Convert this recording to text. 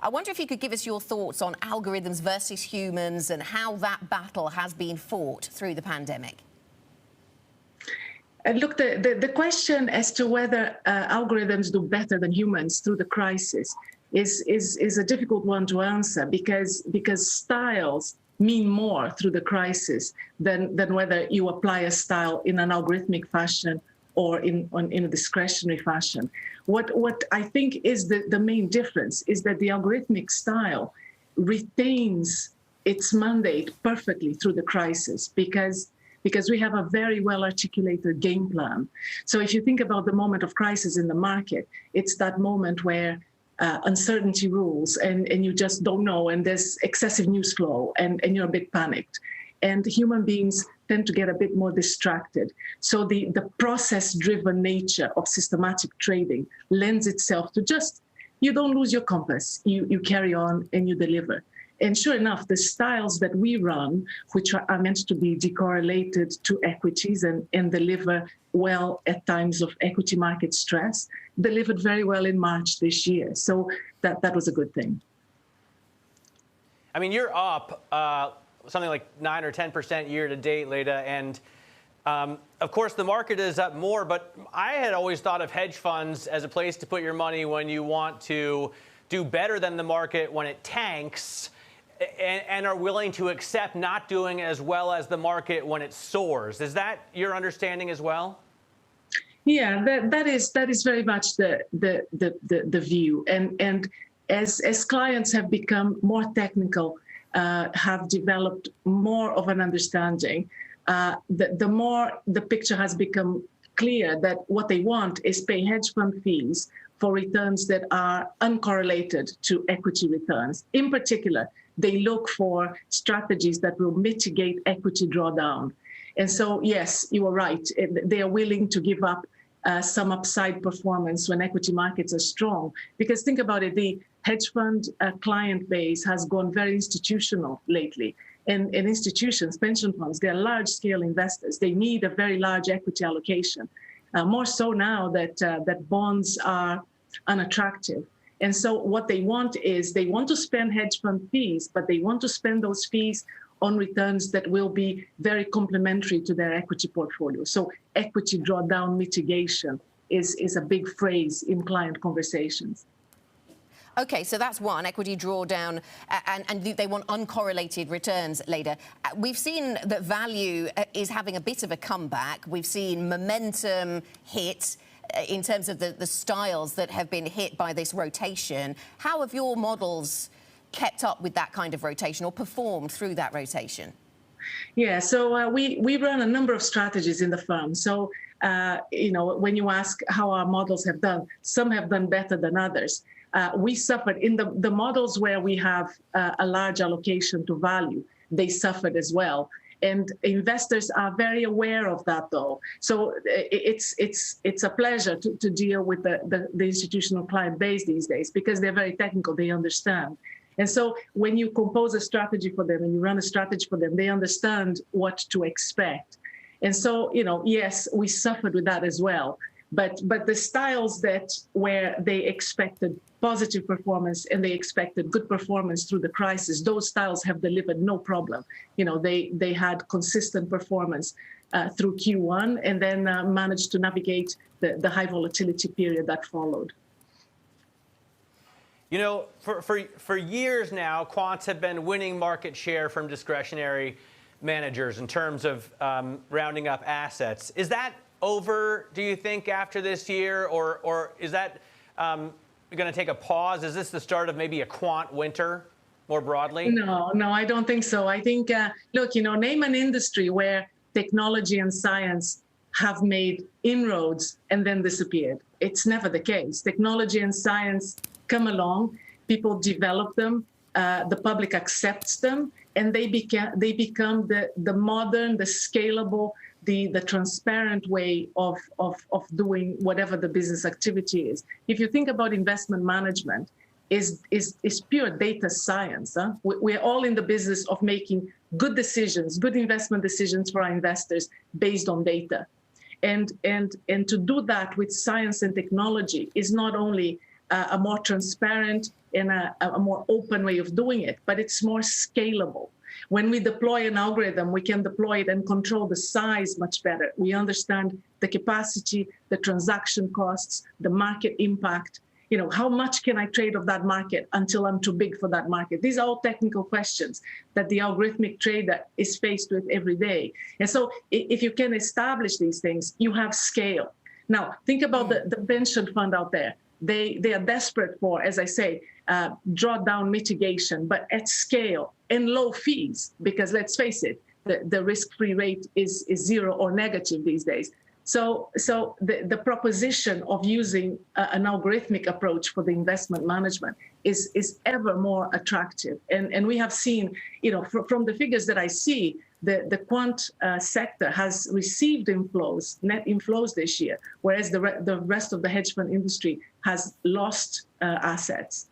I wonder if you could give us your thoughts on algorithms versus humans and how that battle has been fought through the pandemic. Look, the question as to whether algorithms do better than humans through the crisis is a difficult one to answer because styles mean more through the crisis than whether you apply a style in an algorithmic fashion or in a discretionary fashion. What I think is the main difference is that the algorithmic style retains its mandate perfectly through the crisis because we have a very well-articulated game plan. So if you think about the moment of crisis in the market, it's that moment where uncertainty rules and you just don't know, and there's excessive news flow and you're a bit panicked. And human beings tend to get a bit more distracted. So the process-driven nature of systematic trading lends itself to just, you don't lose your compass, you carry on and you deliver. And sure enough, the styles that we run, which are meant to be decorrelated to equities and deliver well at times of equity market stress, delivered very well in March this year. So that was a good thing. I mean, you're up something like 9 or 10% year to date, Leda, and of course the market is up more, but I had always thought of hedge funds as a place to put your money when you want to do better than the market when it tanks, and are willing to accept not doing as well as the market when it soars. Is that your understanding as well? Yeah, that is very much the view. And as clients have become more technical, have developed more of an understanding, the more the picture has become clear that what they want is pay hedge fund fees for returns that are uncorrelated to equity returns. In particular, they look for strategies that will mitigate equity drawdown. And so, yes, you are right. They are willing to give up some upside performance when equity markets are strong. Because think about it, the hedge fund client base has gone very institutional lately. And institutions, pension funds, they're large-scale investors. They need a very large equity allocation, more so now that bonds are unattractive. And so what they want is they want to spend hedge fund fees, but they want to spend those fees on returns that will be very complementary to their equity portfolio. So equity drawdown mitigation is a big phrase in client conversations. Okay, so that's one, equity drawdown, and they want uncorrelated returns, Leda. We've seen that value is having a bit of a comeback. We've seen momentum hit in terms of the styles that have been hit by this rotation. How have your models kept up with that kind of rotation or performed through that rotation? Yeah, so we run a number of strategies in the firm. So, when you ask how our models have done, some have done better than others. We suffered in the models where we have a large allocation to value, they suffered as well. And investors are very aware of that, though. So it's a pleasure to deal with the institutional client base these days because they're very technical, they understand. And so when you compose a strategy for them and you run a strategy for them, they understand what to expect. And so, yes, we suffered with that as well. But the styles where they expected positive performance and they expected good performance through the crisis, those styles have delivered no problem. They had consistent performance through Q1 and then managed to navigate the high volatility period that followed. For years now, quants have been winning market share from discretionary managers in terms of rounding up assets. Is that over, do you think, after this year, or is that going to take a pause? Is this the start of maybe a quant winter more broadly? No, I don't think so. I think, look, name an industry where technology and science have made inroads and then disappeared. It's never the case. Technology and science come along, people develop them, the public accepts them, and they become the modern, the scalable, the transparent way of doing whatever the business activity is. If you think about investment management, is pure data science. Huh? We're all in the business of making good decisions, good investment decisions for our investors based on data. And to do that with science and technology is not only a more transparent and a more open way of doing it, but it's more scalable. When we deploy an algorithm, we can deploy it and control the size much better. We understand the capacity, the transaction costs, the market impact. You know, how much can I trade of that market until I'm too big for that market? These are all technical questions that the algorithmic trader is faced with every day. And so if you can establish these things, you have scale. Now, think about the pension fund out there. They are desperate for, as I say, drawdown mitigation, but at scale and low fees, because let's face it, the risk-free rate is zero or negative these days. So the proposition of using an algorithmic approach for the investment management is ever more attractive. And we have seen, you know, from the figures that I see, the quant sector has received inflows, net inflows this year, whereas the rest of the hedge fund industry has lost assets.